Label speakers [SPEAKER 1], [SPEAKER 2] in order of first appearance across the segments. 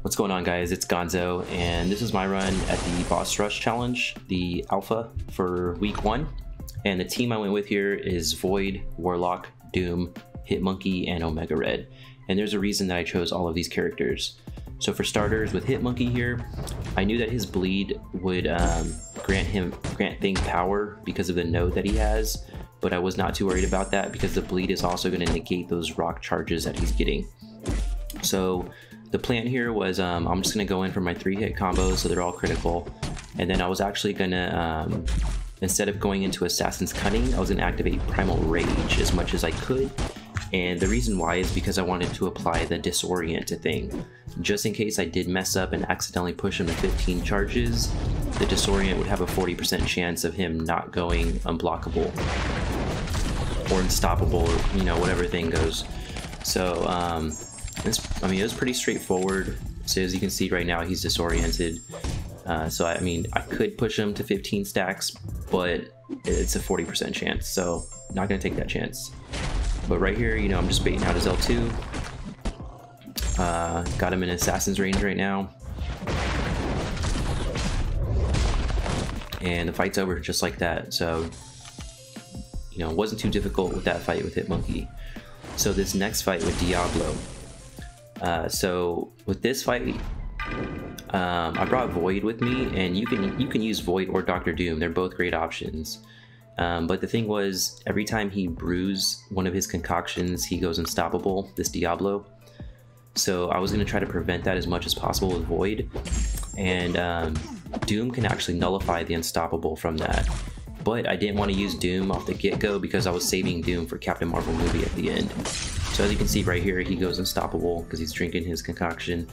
[SPEAKER 1] What's going on, guys? It's Gonzo, and this is my run at the Boss Rush Challenge, the Alpha for week 1. And the team I went with here is Void, Warlock, Doom, HitMonkey, and Omega Red. And there's a reason that I chose all of these characters. So for starters, with HitMonkey here, I knew that his bleed would grant Thing power because of the node that he has, but I was not too worried about that because the bleed is also going to negate those rock charges that he's getting. So the plan here was I'm just going to go in for my 3-hit combos, so they're all critical, and then I was actually going to, instead of going into Assassin's Cunning, I was going to activate Primal Rage as much as I could. And the reason why is because I wanted to apply the Disorient to Thing. Just in case I did mess up and accidentally push him to 15 charges, the Disorient would have a 40% chance of him not going unblockable or unstoppable, or, you know, whatever Thing goes. So, it was pretty straightforward. So as you can see right now, he's disoriented. So I could push him to 15 stacks, but it's a 40% chance, so not gonna take that chance. But right here, you know, I'm just baiting out his L2. Got him in Assassin's range right now. And the fight's over just like that. So, you know, it wasn't too difficult with that fight with HitMonkey. So this next fight with Diablo. So with this fight, I brought Void with me, and you can use Void or Dr. Doom. They're both great options. But the thing was, every time he brews one of his concoctions, he goes unstoppable, this Diablo. So I was going to try to prevent that as much as possible with Void. And Doom can actually nullify the unstoppable from that. But I didn't want to use Doom off the get-go because I was saving Doom for Captain Marvel movie at the end. So as you can see right here, he goes unstoppable because he's drinking his concoction.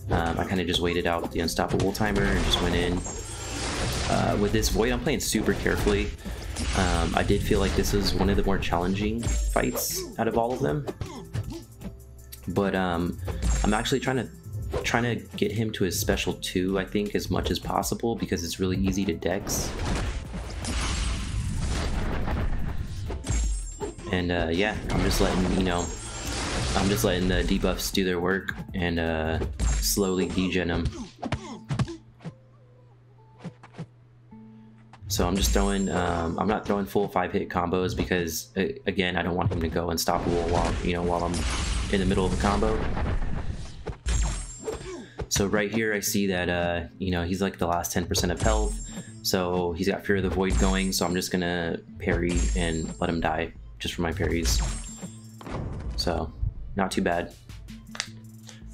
[SPEAKER 1] I kind of just waited out the unstoppable timer and just went in. With this Void, I'm playing super carefully. I did feel like this was one of the more challenging fights out of all of them. But I'm actually trying to get him to his special 2, I think, as much as possible because it's really easy to dex. And yeah, I'm just letting the debuffs do their work and slowly degen them. So I'm just throwing, I'm not throwing full 5-hit combos because, again, I don't want him to go unstoppable while I'm in the middle of the combo. So right here I see that, he's like the last 10% of health. So he's got Fear of the Void going, so I'm just gonna parry and let him die just for my parries. So not too bad.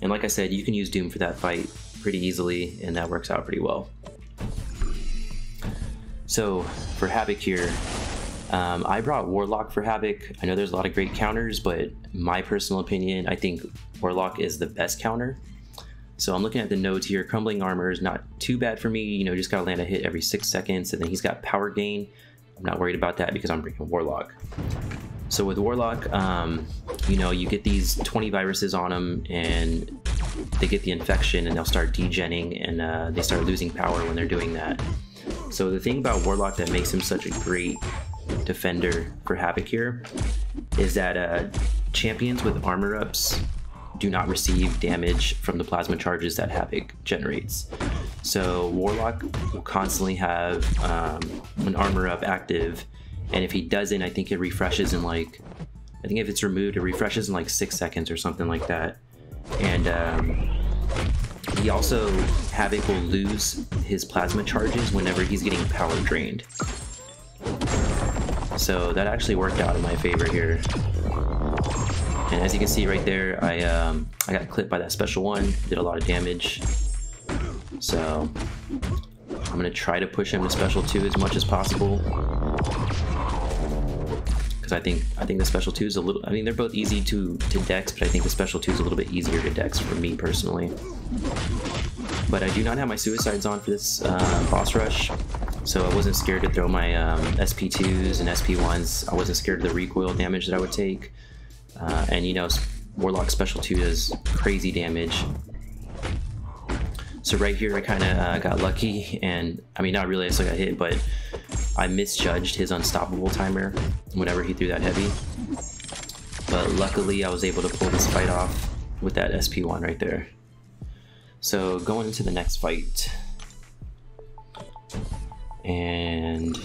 [SPEAKER 1] And like I said, you can use Doom for that fight pretty easily, and that works out pretty well. So for Havok here, I brought Warlock for Havok. I know there's a lot of great counters, but my personal opinion, I think Warlock is the best counter. So I'm looking at the nodes here. Crumbling Armor is not too bad for me. You know, just gotta land a hit every 6 seconds, and then he's got Power Gain. I'm not worried about that because I'm bringing Warlock. So with Warlock, you get these 20 viruses on them, and they get the infection, and they'll start degenning, and they start losing power when they're doing that. So the thing about Warlock that makes him such a great defender for Havok here is that champions with armor ups do not receive damage from the plasma charges that Havok generates. So Warlock will constantly have an armor up active, and if he doesn't, I think it refreshes in I think if it's removed, it refreshes in like 6 seconds or something like that. And he also, Havok will lose his plasma charges whenever he's getting power drained. So that actually worked out in my favor here. And as you can see right there, I got clipped by that special one, did a lot of damage. So I'm gonna try to push him to special 2 as much as possible. Because I think the special 2 is a little, they're both easy to dex, but I think the special 2 is a little bit easier to dex for me personally. But I do not have my suicides on for this boss rush, so I wasn't scared to throw my SP2s and SP1s. I wasn't scared of the recoil damage that I would take. And Warlock special 2 does crazy damage. So right here I kind of got lucky, and not really, I still got hit, but I misjudged his unstoppable timer whenever he threw that heavy. But luckily I was able to pull this fight off with that SP1 right there. So going into the next fight, and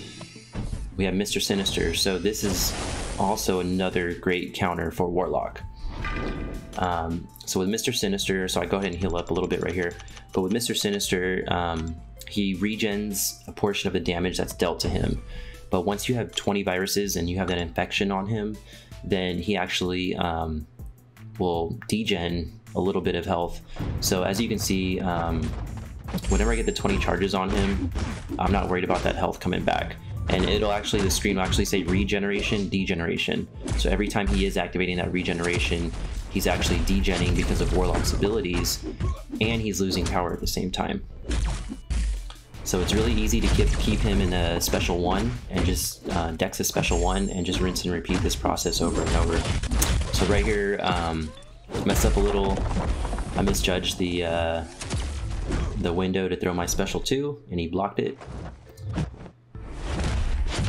[SPEAKER 1] we have Mr. Sinister. So this is also another great counter for Warlock. So with Mr. Sinister, so I go ahead and heal up a little bit right here, but with Mr. Sinister, he regens a portion of the damage that's dealt to him. But once you have 20 viruses and you have that infection on him, then he actually will degen a little bit of health. So as you can see, whenever I get the 20 charges on him, I'm not worried about that health coming back. And it'll actually, the screen will actually say regeneration, degeneration. So every time he is activating that regeneration, he's actually degenning because of Warlock's abilities, and he's losing power at the same time. So it's really easy to keep him in a special 1 and just dex a special 1 and just rinse and repeat this process over and over. So right here, messed up a little. I misjudged the window to throw my special 2, and he blocked it.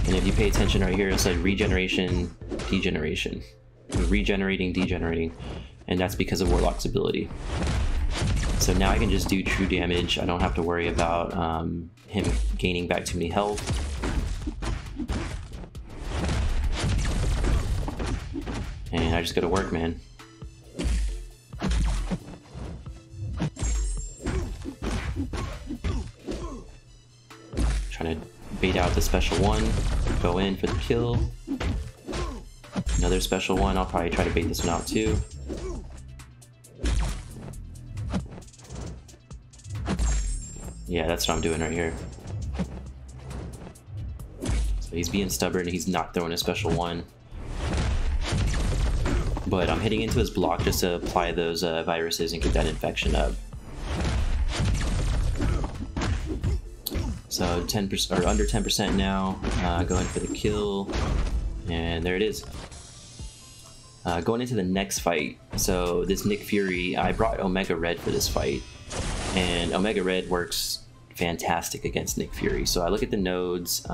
[SPEAKER 1] And if you pay attention right here, it said regeneration, degeneration. Regenerating, degenerating, and that's because of Warlock's ability. So now I can just do true damage. I don't have to worry about him gaining back too many health. And I just go to work, man. Trying to bait out the special 1, go in for the kill. Another special 1, I'll probably try to bait this one out too. Yeah, that's what I'm doing right here. So he's being stubborn, he's not throwing a special 1. But I'm hitting into his block just to apply those viruses and get that infection up. So 10% or under 10% now, going for the kill, and there it is. Going into the next fight, so this Nick Fury, I brought Omega Red for this fight, and Omega Red works fantastic against Nick Fury. So I look at the nodes,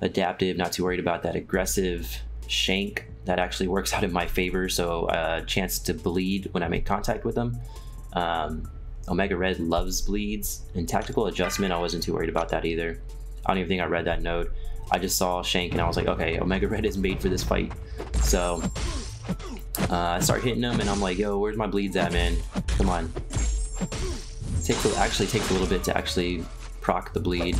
[SPEAKER 1] adaptive, not too worried about that. Aggressive, shank, that actually works out in my favor, so chance to bleed when I make contact with him. Omega Red loves bleeds, and tactical adjustment, I wasn't too worried about that either. I don't even think I read that node. I just saw Shank and I was like, okay, Omega Red is made for this fight. So I start hitting him and I'm like, yo, where's my bleeds at, man? Come on. Actually takes a little bit to actually proc the bleed.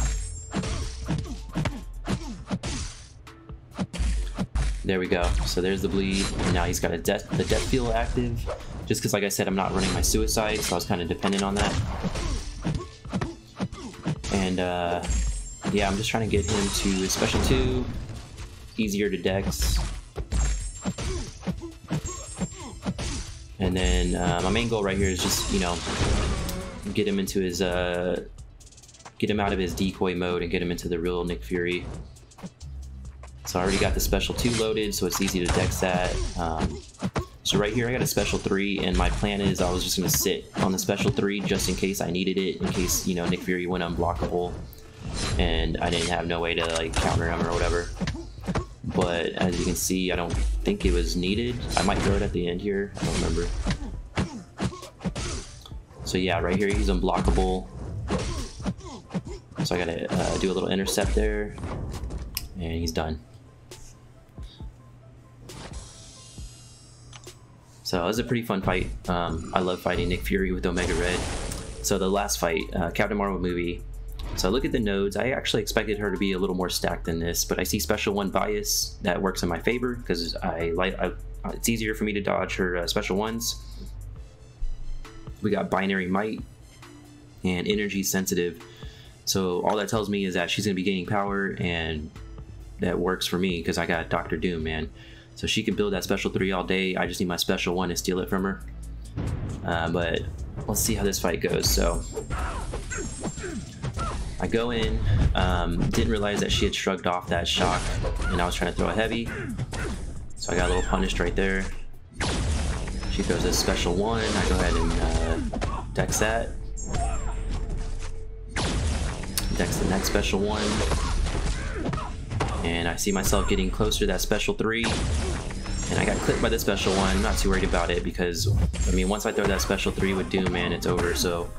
[SPEAKER 1] There we go. So there's the bleed, and now he's got the death field active. Just because, like I said, I'm not running my suicide, so I was kind of dependent on that. And yeah, I'm just trying to get him to special 2, easier to dex. And then my main goal right here is just, you know, get him into his get him out of his decoy mode and get him into the real Nick Fury. So I already got the special 2 loaded, so it's easy to dex that. So right here I got a special 3, and my plan is I was just gonna sit on the special 3 just in case I needed it, in case, you know, Nick Fury went unblockable and I didn't have no way to like counter him or whatever. But as you can see, I don't think it was needed. I might throw it at the end here, I don't remember. So yeah, right here he's unblockable. So I gotta do a little intercept there, and he's done. So it was a pretty fun fight. I love fighting Nick Fury with Omega Red. So the last fight, Captain Marvel movie. So I look at the nodes. I actually expected her to be a little more stacked than this, but I see special 1 bias that works in my favor because it's easier for me to dodge her special 1s. We got binary might and energy sensitive. So all that tells me is that she's gonna be gaining power, and that works for me because I got Dr. Doom, man. So she can build that special 3 all day. I just need my special 1 to steal it from her. But let's see how this fight goes. So I go in, didn't realize that she had shrugged off that shock, and I was trying to throw a heavy. So I got a little punished right there. She throws a special 1. I go ahead and dex that. Dex the next special 1. And I see myself getting closer to that special 3. And I got clipped by the special one. I'm not too worried about it because, I mean, once I throw that special 3 with Doom, man, it's over. So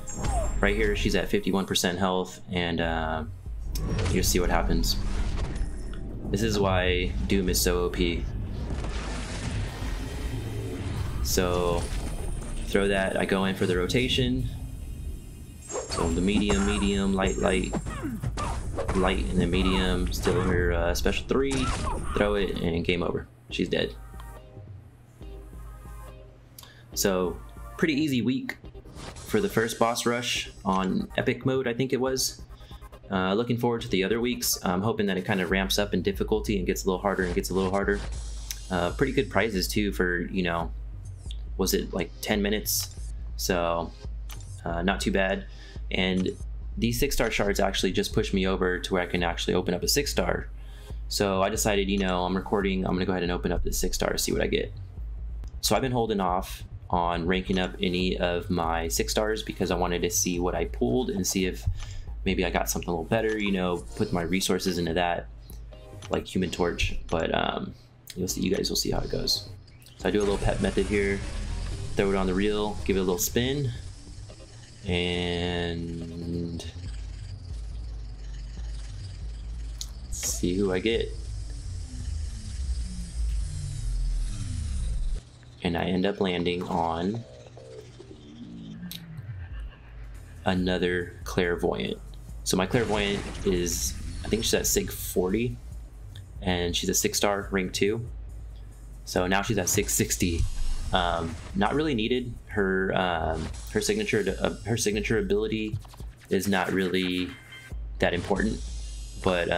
[SPEAKER 1] right here, she's at 51% health, and you'll see what happens. This is why Doom is so OP. So throw that, I go in for the rotation. So the medium, medium, light, light, light, and then medium, still her special 3, throw it, and game over. She's dead. So pretty easy week for the first boss rush on epic mode, I think it was. Looking forward to the other weeks. I'm hoping that it kind of ramps up in difficulty and gets a little harder and gets a little harder. Pretty good prizes too for, you know, was it like 10 minutes? So not too bad. And these 6-star shards actually just pushed me over to where I can actually open up a 6-star. So I decided, you know, I'm recording, I'm gonna go ahead and open up the 6-star to see what I get. So I've been holding off on ranking up any of my 6-stars because I wanted to see what I pulled and see if maybe I got something a little better, you know, put my resources into that, like Human Torch. But you'll see, you guys will see how it goes. So I do a little pet method here, throw it on the reel, give it a little spin, and let's see who I get. And I end up landing on another Clairvoyant. So my Clairvoyant is, I think she's at Sig 40, and she's a 6-star, rank 2. So now she's at 660. Not really needed. Her signature ability is not really that important. But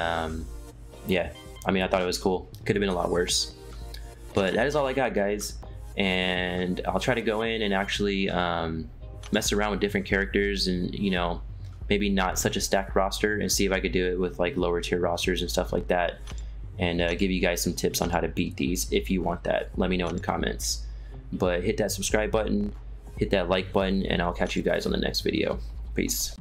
[SPEAKER 1] yeah, I mean, I thought it was cool. Could have been a lot worse. But that is all I got, guys. And I'll try to go in and actually mess around with different characters, and, you know, maybe not such a stacked roster, and see if I could do it with like lower tier rosters and stuff like that, and give you guys some tips on how to beat these. If you want that, let me know in the comments. But hit that subscribe button, hit that like button, and I'll catch you guys on the next video. Peace.